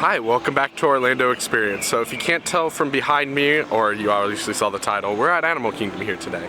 Hi, welcome back to Orlando Experience. So if you can't tell from behind me, or you obviously saw the title, we're at Animal Kingdom here today.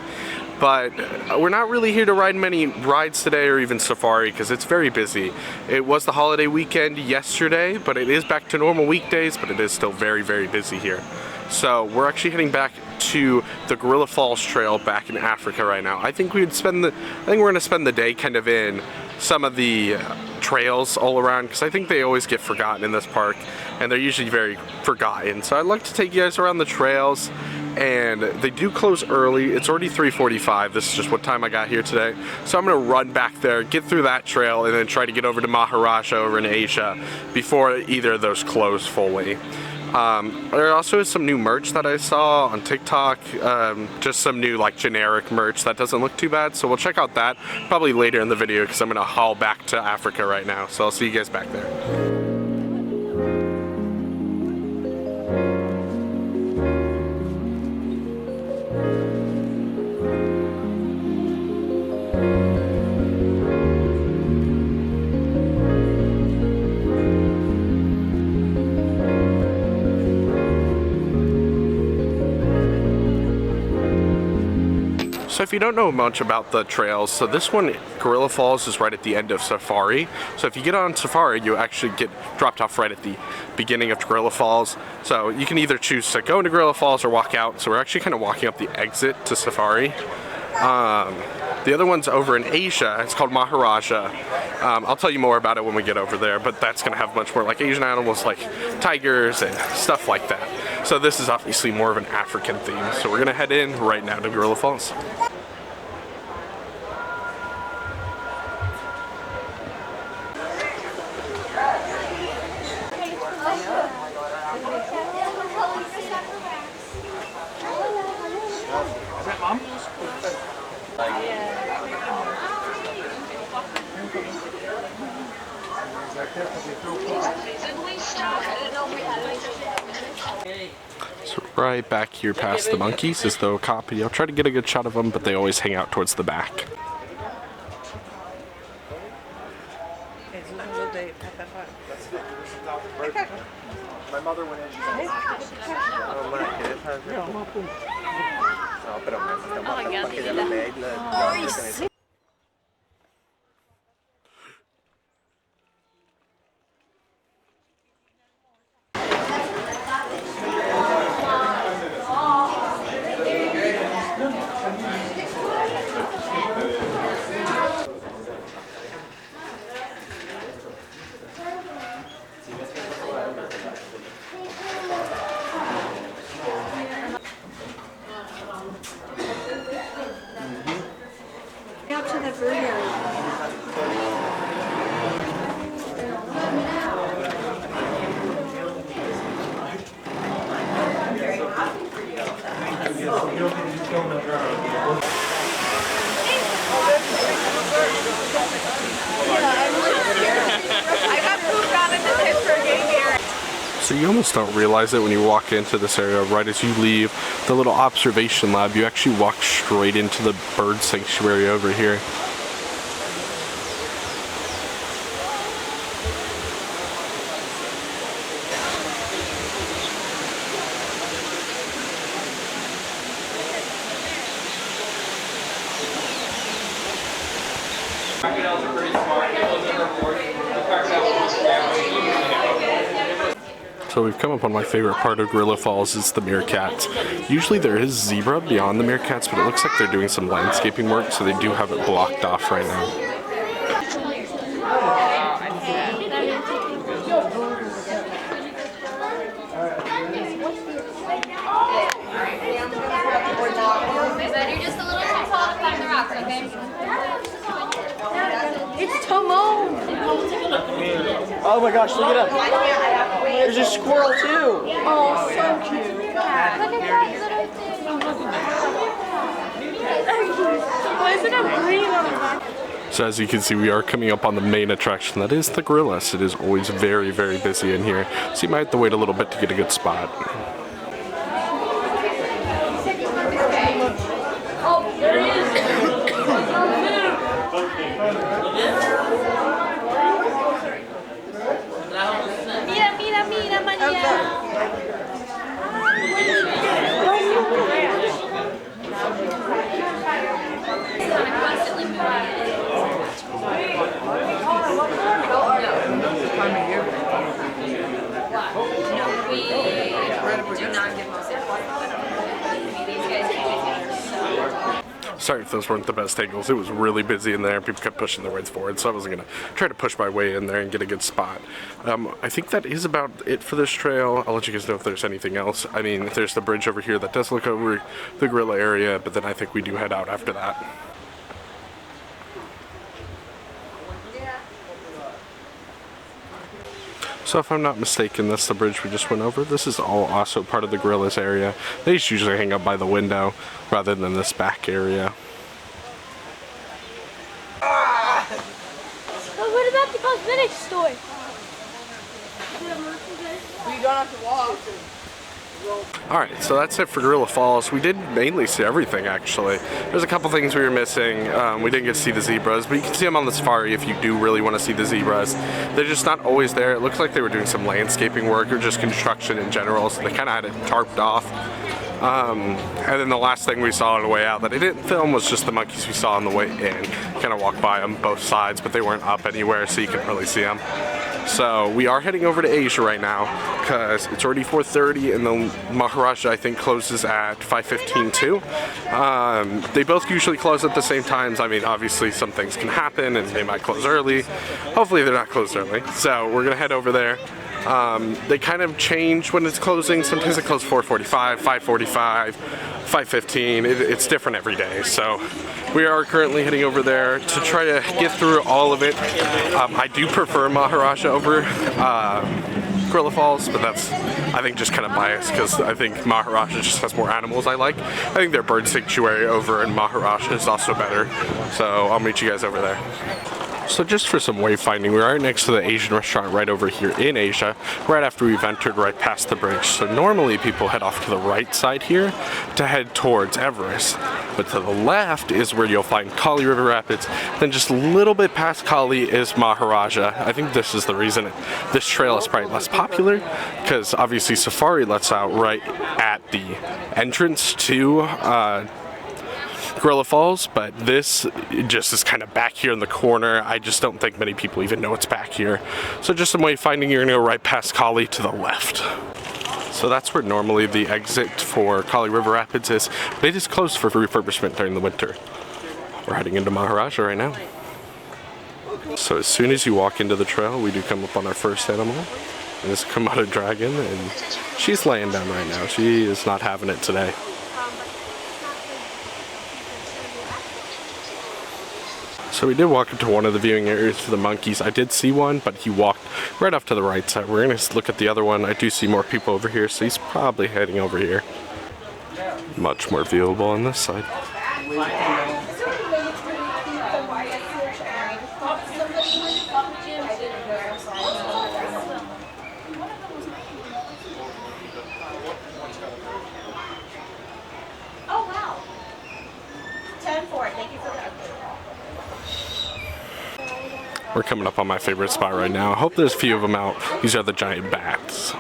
But we're not really here to ride many rides today or even safari because it's very busy. It was the holiday weekend yesterday, but it is back to normal weekdays, but it is still very, very busy here. So we're actually heading back to the Gorilla Falls Trail back in Africa right now. I think we're gonna spend the day kind of in some of the trails all around because I think they always get forgotten in this park and they're usually very forgotten. So I'd like to take you guys around the trails, and they do close early. It's already 3:45. This is just what time I got here today. So I'm gonna run back there, get through that trail, and then try to get over to Maharaja over in Asia before either of those close fully. There also is some new merch that I saw on TikTok, just some new like generic merch that doesn't look too bad, so we'll check out that probably later in the video because I'm gonna haul back to Africa right now, so I'll see you guys back there. So if you don't know much about the trails, so this one, Gorilla Falls, is right at the end of Safari. So if you get on Safari, you actually get dropped off right at the beginning of Gorilla Falls. So you can either choose to go into Gorilla Falls or walk out. So we're actually kind of walking up the exit to Safari. The other one's over in Asia. It's called Maharaja. I'll tell you more about it when we get over there, but that's gonna have much more like Asian animals like tigers and stuff like that. So this is obviously more of an African theme. So we're gonna head in right now to Gorilla Falls. So right back here past the monkeys is the okapi. I'll try to get a good shot of them, but they always hang out towards the back. My mother went in, she's like, out to the bird area. I got pooped on in the Pittsburgh area. So you almost don't realize it when you walk into this area. Right as you leave the little observation lab, you actually walk straight into the bird sanctuary over here. So we've come up on my favorite part of Gorilla Falls is the meerkats. Usually there is zebra beyond the meerkats, but it looks like they're doing some landscaping work, so they do have it blocked off right now. You're just a little too tall to climb the rocks, okay? It's Timon! oh my gosh, look at him. There's a squirrel too. Oh, so cute. Look at that little thing. Why is it a green on the back? So as you can see, we are coming up on the main attraction, that is the gorillas. It is always very, very busy in here, so you might have to wait a little bit to get a good spot. Oh, there he is! Mira, mira, mira! Sorry if those weren't the best angles. It was really busy in there. People kept pushing their weights forward, so I wasn't gonna try to push my way in there and get a good spot. I think that is about it for this trail. I'll let you guys know if there's anything else. I mean, there's the bridge over here that does look over the gorilla area, but then I think we do head out after that. So if I'm not mistaken, that's the bridge we just went over. This is all also part of the gorillas area. They just usually hang up by the window rather than this back area. Oh, what about the cosmetics store? You don't have to walk. Alright, so that's it for Gorilla Falls. We did mainly see everything, actually. There's a couple things we were missing. We didn't get to see the zebras, but you can see them on the safari if you do really want to see the zebras. They're just not always there. It looks like they were doing some landscaping work or just construction in general, so they kind of had it tarped off. And then the last thing we saw on the way out that I didn't film was just the monkeys we saw on the way in. Kind of walked by them both sides, but they weren't up anywhere, so you couldn't really see them. So we are heading over to Asia right now because it's already 4:30 and the Maharaja I think closes at 5:15 too. They both usually close at the same times. I mean, obviously some things can happen and they might close early. Hopefully they're not closed early. So we're gonna head over there. They kind of change when it's closing. Sometimes it closes 4:45, 5:45, 5:15. It's different every day. So we are currently heading over there to try to get through all of it. I do prefer Maharaja over Gorilla Falls, but that's, I think, just kind of biased because I think Maharaja just has more animals I like. I think their bird sanctuary over in Maharaja is also better. So I'll meet you guys over there. So just for some wayfinding, we are next to the Asian restaurant right over here in Asia, right after we've entered right past the bridge. So normally people head off to the right side here to head towards Everest. But to the left is where you'll find Kali River Rapids. Then just a little bit past Kali is Maharaja. I think this is the reason this trail is probably less popular, because obviously Safari lets out right at the entrance to Gorilla Falls, but this just is kind of back here in the corner. I just don't think many people even know it's back here. So just some wayfinding, you're gonna go right past Kali to the left. So that's where normally the exit for Kali River Rapids is. They just closed for refurbishment during the winter. We're heading into Maharaja right now. So as soon as you walk into the trail, we do come up on our first animal. And it's a Komodo dragon, and she's laying down right now. She is not having it today. So we did walk into one of the viewing areas for the monkeys. I did see one, but he walked right off to the right side. We're gonna look at the other one. I do see more people over here, so he's probably heading over here. Much more viewable on this side. Oh wow. 10 for it. Thank you for the update. We're coming up on my favorite spot right now. I hope there's a few of them out. These are the giant bats.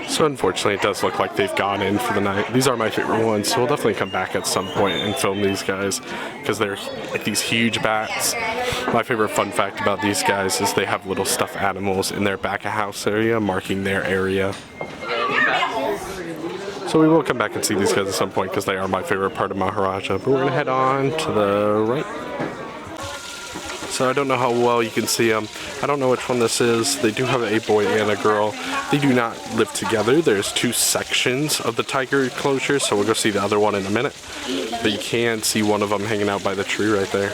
So unfortunately it does look like they've gone in for the night. These are my favorite ones, so we'll definitely come back at some point and film these guys because they're like these huge bats. My favorite fun fact about these guys is they have little stuffed animals in their back of house area marking their area. So we will come back and see these guys at some point because they are my favorite part of Maharaja. But we're going to head on to the right. So I don't know how well you can see them. I don't know which one this is. They do have a boy and a girl. They do not live together. There's two sections of the tiger enclosure, so we'll go see the other one in a minute. But you can see one of them hanging out by the tree right there.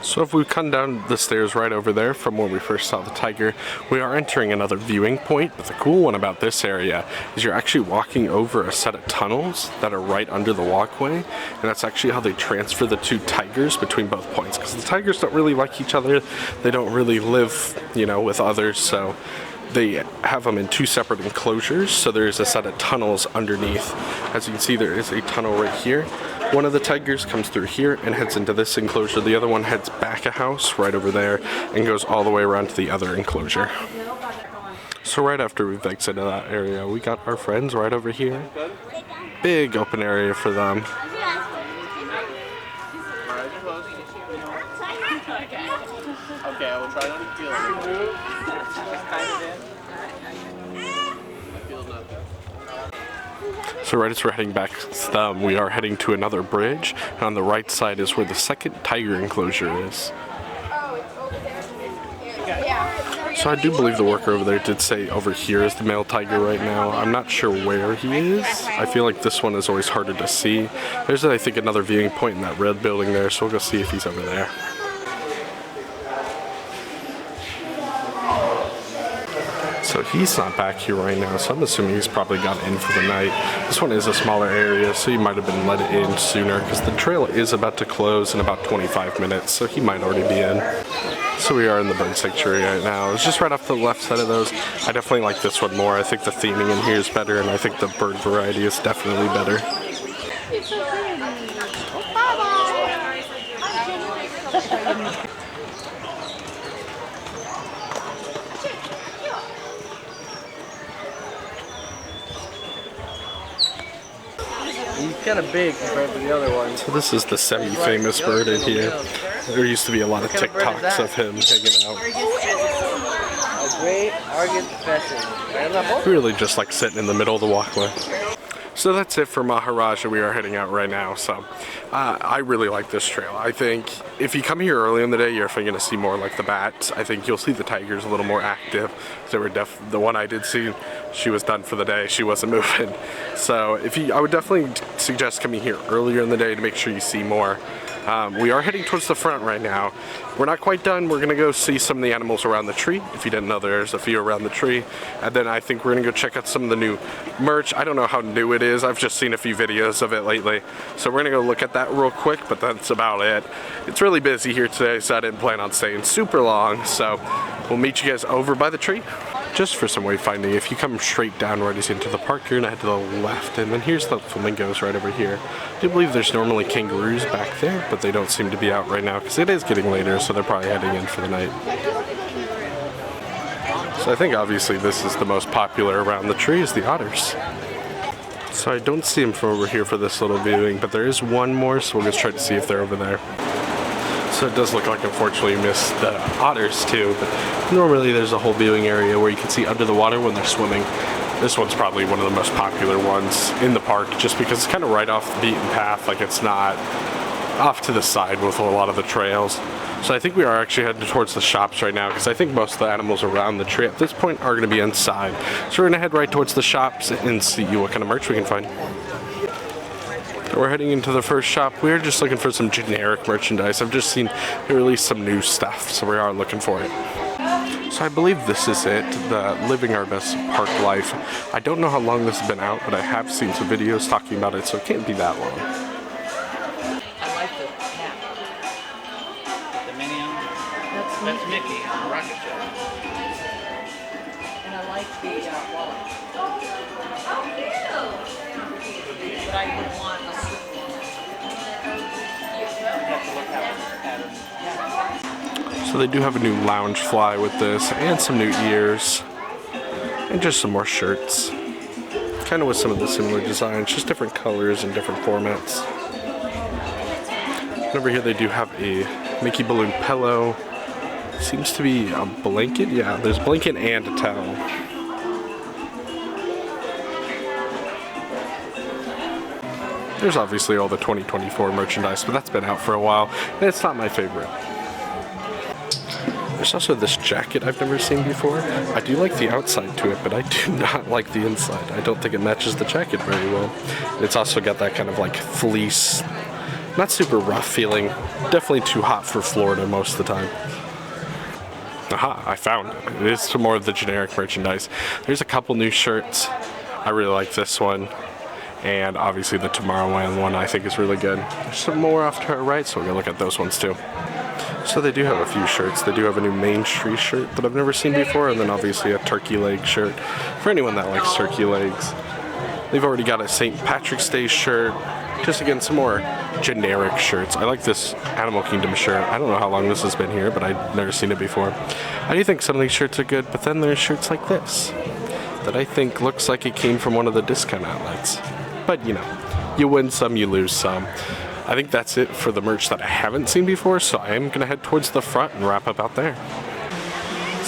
So if we come down the stairs right over there from where we first saw the tiger, we are entering another viewing point. But the cool one about this area is you're actually walking over a set of tunnels that are right under the walkway. And that's actually how they transfer the two tigers between both points. Because the tigers don't really like each other. They don't really live, you know, with others. So they have them in two separate enclosures. So there's a set of tunnels underneath. As you can see, there is a tunnel right here. One of the tigers comes through here and heads into this enclosure. The other one heads back a house right over there and goes all the way around to the other enclosure. So right after we've exited that area, we got our friends right over here. Big open area for them. Okay, I will try not to feel it. So right as we're heading back to them, we are heading to another bridge. And on the right side is where the second tiger enclosure is. So I do believe the worker over there did say over here is the male tiger right now. I'm not sure where he is. I feel like this one is always harder to see. There's, I think, another viewing point in that red building there, so we'll go see if he's over there. So he's not back here right now, so I'm assuming he's probably got in for the night. This one is a smaller area, so he might have been let in sooner because the trail is about to close in about 25 minutes, so he might already be in. So we are in the bird sanctuary right now. It's just right off the left side of those. I definitely like this one more. I think the theming in here is better, and I think the bird variety is definitely better. He's kind of big compared to the other ones. So this is the semi-famous bird in here. There used to be a lot of TikToks of him hanging out. A great Argus pheasant. Really just like sitting in the middle of the walkway. So that's it for Maharaja. We are heading out right now. So I really like this trail. I think if you come here early in the day, you're going to see more like the bats. I think you'll see the tigers a little more active. They were the one I did see, she was done for the day. She wasn't moving. So I would definitely suggest coming here earlier in the day to make sure you see more. We are heading towards the front right now. We're not quite done. We're gonna go see some of the animals around the tree. If you didn't know, there's a few around the tree. And then I think we're gonna go check out some of the new merch. I don't know how new it is. I've just seen a few videos of it lately. So we're gonna go look at that real quick, but that's about it. It's really busy here today, so I didn't plan on staying super long. So we'll meet you guys over by the tree. Just for some wayfinding, if you come straight down right as into the park, you're gonna head to the left, and then here's the flamingos right over here. I do believe there's normally kangaroos back there, but they don't seem to be out right now because it is getting later, so they're probably heading in for the night. So I think obviously this is the most popular around the tree is the otters. So I don't see them from over here for this little viewing, but there is one more, so we'll just try to see if they're over there. So it does look like, unfortunately, you missed the otters too, but normally there's a whole viewing area where you can see under the water when they're swimming. This one's probably one of the most popular ones in the park just because it's kind of right off the beaten path, like it's not off to the side with a lot of the trails. So I think we are actually heading towards the shops right now because I think most of the animals around the tree at this point are going to be inside. So we're going to head right towards the shops and see what kind of merch we can find. We're heading into the first shop. We're just looking for some generic merchandise. I've just seen they released some new stuff, so we are looking for it. So I believe this is it, the Living Our Best Park Life. I don't know how long this has been out, but I have seen some videos talking about it, so it can't be that long. I like the cap. The Minnie That's Mickey on the rocket ship. And I like the wallet. But I would want a suit. So they do have a new lounge fly with this, and some new ears, and just some more shirts. Kind of with some of the similar designs, just different colors and different formats. And over here they do have a Mickey balloon pillow. Seems to be a blanket. Yeah, there's a blanket and a towel. There's obviously all the 2024 merchandise, but that's been out for a while, and it's not my favorite. There's also this jacket I've never seen before. I do like the outside to it, but I do not like the inside. I don't think it matches the jacket very well. It's also got that kind of like fleece, not super rough feeling. Definitely too hot for Florida most of the time. Aha, I found it. It is some more of the generic merchandise. There's a couple new shirts. I really like this one. And obviously the Tomorrowland one I think is really good. There's some more off to our right, so we're gonna look at those ones too. So they do have a few shirts. They do have a new Main Street shirt that I've never seen before, and then obviously a turkey leg shirt for anyone that likes turkey legs. They've already got a St. Patrick's Day shirt. Just again, some more generic shirts. I like this Animal Kingdom shirt. I don't know how long this has been here, but I've never seen it before. I do think some of these shirts are good, but then there's shirts like this that I think looks like it came from one of the discount outlets. But you know, you win some, you lose some. I think that's it for the merch that I haven't seen before, so I am going to head towards the front and wrap up out there.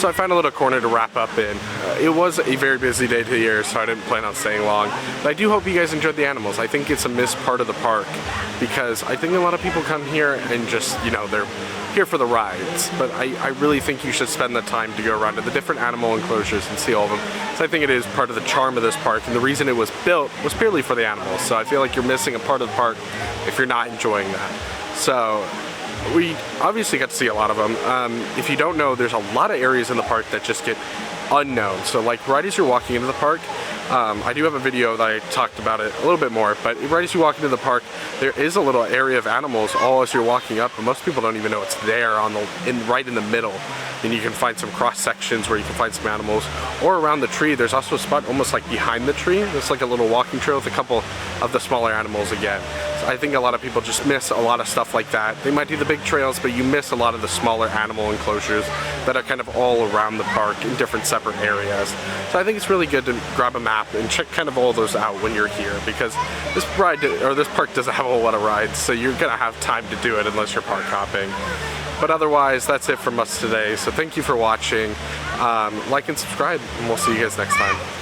So I found a little corner to wrap up in. It was a very busy day here, so I didn't plan on staying long. But I do hope you guys enjoyed the animals. I think it's a missed part of the park because I think a lot of people come here and just, you know, they're here for the rides. But I really think you should spend the time to go around to the different animal enclosures and see all of them. So I think it is part of the charm of this park, and the reason it was built was purely for the animals. So I feel like you're missing a part of the park if you're not enjoying that. So we obviously got to see a lot of them. If you don't know, there's a lot of areas in the park that just get unknown. So like right as you're walking into the park, I do have a video that I talked about it a little bit more, but right as you walk into the park, there is a little area of animals all as you're walking up, and most people don't even know it's there right in the middle. And you can find some cross sections where you can find some animals, or around the tree. There's also a spot almost like behind the tree. There's like a little walking trail with a couple of the smaller animals again. So I think a lot of people just miss a lot of stuff like that. They might do the big trails, but you miss a lot of the smaller animal enclosures that are kind of all around the park in different separate areas. So I think it's really good to grab a map and check kind of all those out when you're here, because this park doesn't have a whole lot of rides, so you're gonna have time to do it unless you're park hopping. But otherwise, that's it from us today. So thank you for watching. Like and subscribe, and we'll see you guys next time.